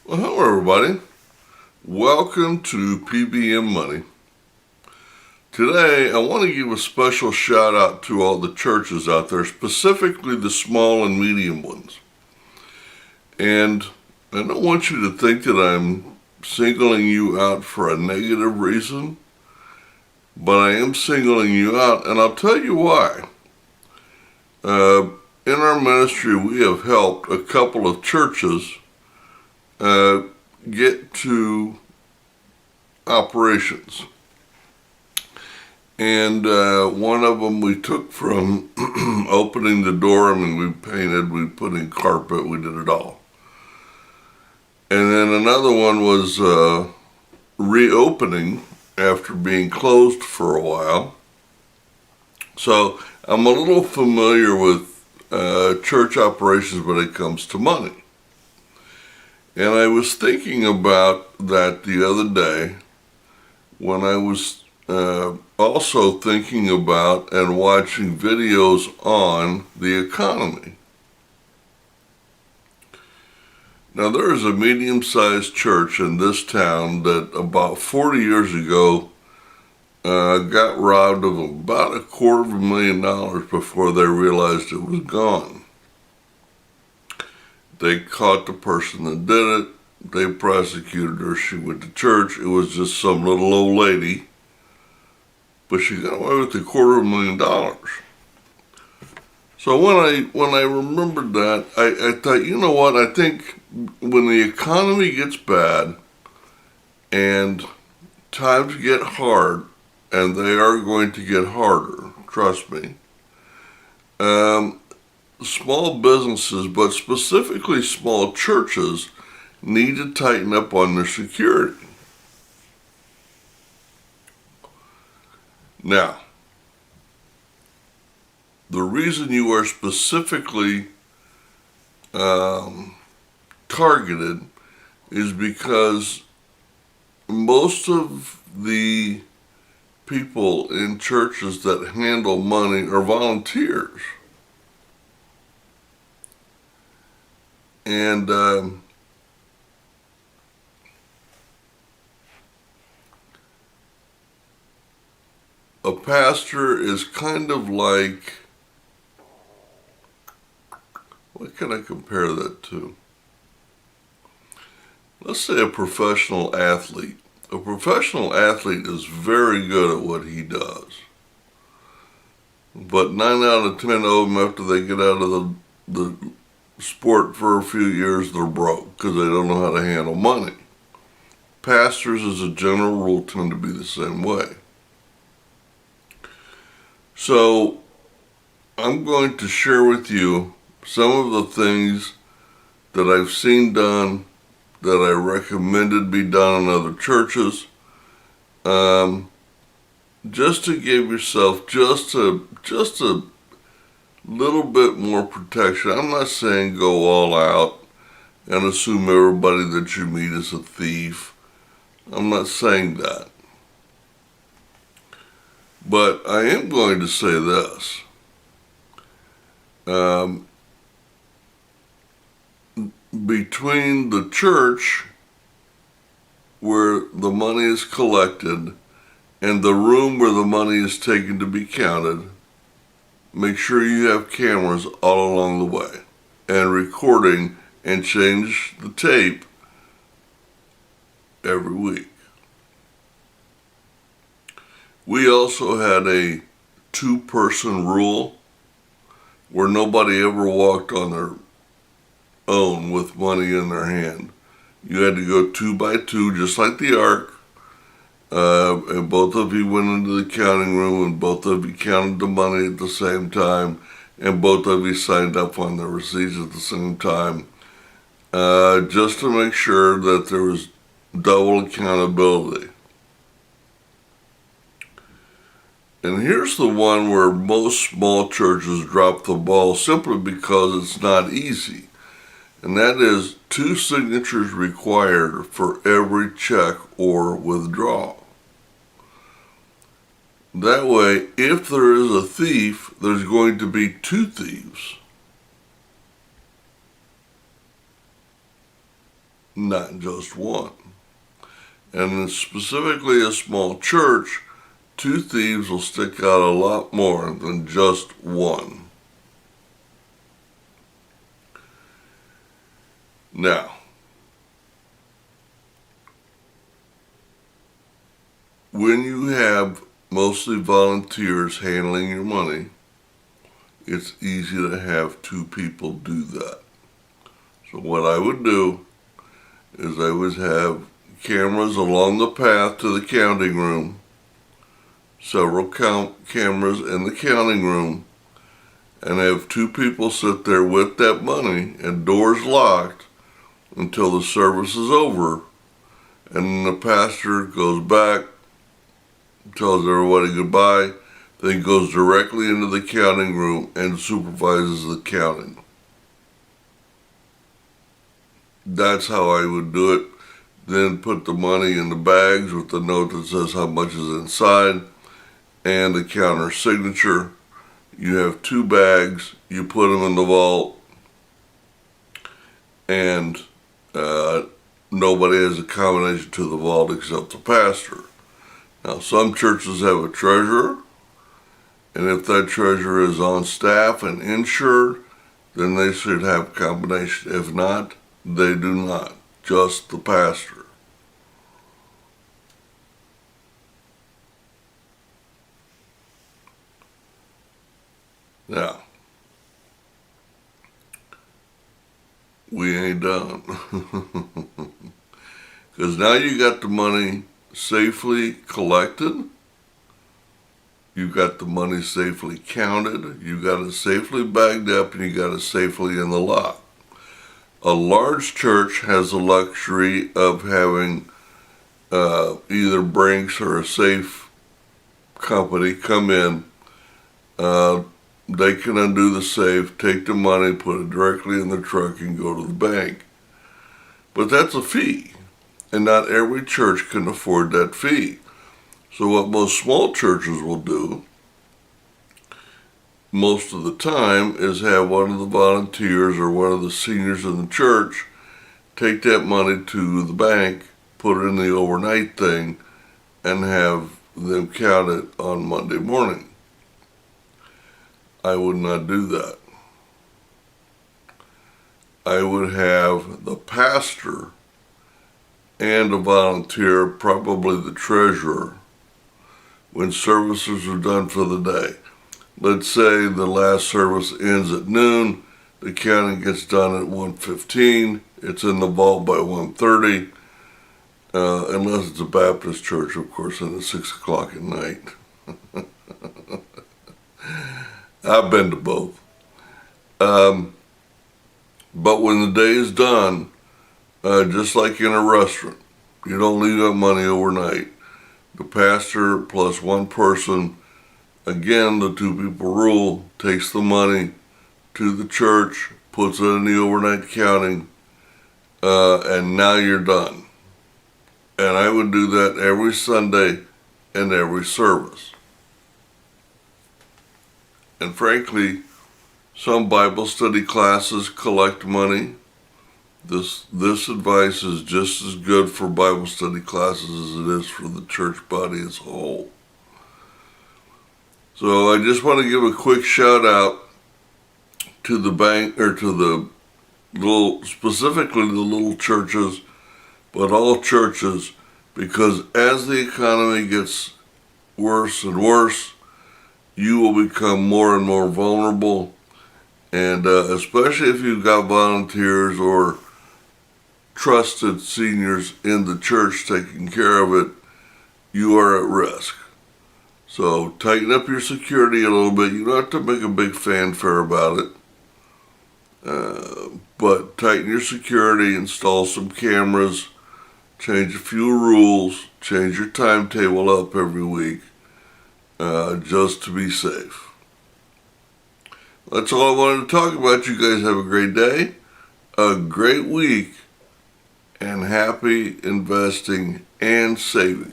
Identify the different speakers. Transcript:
Speaker 1: Well, hello everybody. Welcome to P.B.M. Money. Today, I want to give a special shout out to all the churches out there, specifically the small and medium ones. And I don't want you to think that I'm singling you out for a negative reason, but I am singling you out, and I'll tell you why. In our ministry, we have helped a couple of churches get to operations. And one of them we took from opening the door. I mean, we painted, we put in carpet, we did it all. And then another one was reopening after being closed for a while. So I'm a little familiar with church operations when it comes to money. And I was thinking about that the other day when I was also thinking about and watching videos on the economy. Now, there is a medium-sized church in this town that about 40 years ago got robbed of about $250,000 before they realized it was gone. They caught the person that did it. They prosecuted her. She went to church. It was just some little old lady, but she got away with $250,000. So when I remembered that, I thought, you know what? I think when the economy gets bad and times get hard, and they are going to get harder, trust me, small businesses, but specifically small churches, need to tighten up on their security. Now, the reason you are specifically targeted is because most of the people in churches that handle money are volunteers. And a pastor is kind of like, what can I compare that to? Let's say a professional athlete. A professional athlete is very good at what he does. But 9 out of 10 of them, after they get out of the sport for a few years, they're broke because they don't know how to handle money. Pastors, as a general rule, tend to be the same way. So, I'm going to share with you some of the things that I've seen done, that I recommended be done in other churches, just to give yourself just a little bit more protection. I'm not saying go all out and assume everybody that you meet is a thief. I'm not saying that. But I am going to say this. Between the church, where the money is collected, and the room where the money is taken to be counted, make sure you have cameras all along the way and recording, and change the tape every week. We also had a 2-person rule where nobody ever walked on their own with money in their hand. You had to go 2 by 2, just like the ark, and both of you went into the counting room, and both of you counted the money at the same time, and both of you signed up on the receipts at the same time, just to make sure that there was double accountability. And here's the one where most small churches drop the ball simply because it's not easy. And that is 2 signatures required for every check or withdrawal. That way, if there is a thief, there's going to be 2 thieves. not just one. And specifically a small church, 2 thieves will stick out a lot more than just one. Now, when you have mostly volunteers handling your money, it's easy to have 2 people do that. So what I would do is I would have cameras along the path to the counting room, several cameras in the counting room, and have 2 people sit there with that money and doors locked until the service is over, and then the pastor goes back, tells everybody goodbye, then goes directly into the counting room and supervises the counting. That's how I would do it. Then put the money in the bags with the note that says how much is inside and the counter signature. You have 2 bags, you put them in the vault, and nobody has a combination to the vault except the pastor. Now, some churches have a treasurer, and if that treasurer is on staff and insured, then they should have a combination. If not, they do not. Just the pastor. Now, we ain't done. Because now you got the money safely collected, you got the money safely counted, you got it safely bagged up, and you got it safely in the lock. A large church has the luxury of having either Brinks or a safe company come in. They can undo the safe, take the money, put it directly in the truck, and go to the bank. But that's a fee, and not every church can afford that fee. So what most small churches will do, most of the time, is have one of the volunteers or one of the seniors in the church take that money to the bank, put it in the overnight thing, and have them count it on Monday morning. I would not do that. I would have the pastor and a volunteer, probably the treasurer, when services are done for the day. Let's say the last service ends at noon, the counting gets done at 1:15, it's in the vault by 1:30, unless it's a Baptist church, of course, and it's 6 o'clock at night. I've been to both. But when the day is done, just like in a restaurant, you don't leave that money overnight. The pastor plus one person, again, the 2 people rule, takes the money to the church, puts it in the overnight counting, and now you're done. And I would do that every Sunday and every service. And frankly, some Bible study classes collect money. This advice is just as good for Bible study classes as it is for the church body as a whole. So I just want to give a quick shout out to the bank, or to the little, specifically the little churches, but all churches, because as the economy gets worse and worse, you will become more and more vulnerable, and especially if you've got volunteers or trusted seniors in the church taking care of it, you are at risk. So tighten up your security a little bit. You don't have to make a big fanfare about it, but tighten your security, install some cameras, change a few rules, change your timetable up every week, just to be safe. That's all I wanted to talk about. You guys have a great day, a great week, and happy investing and saving.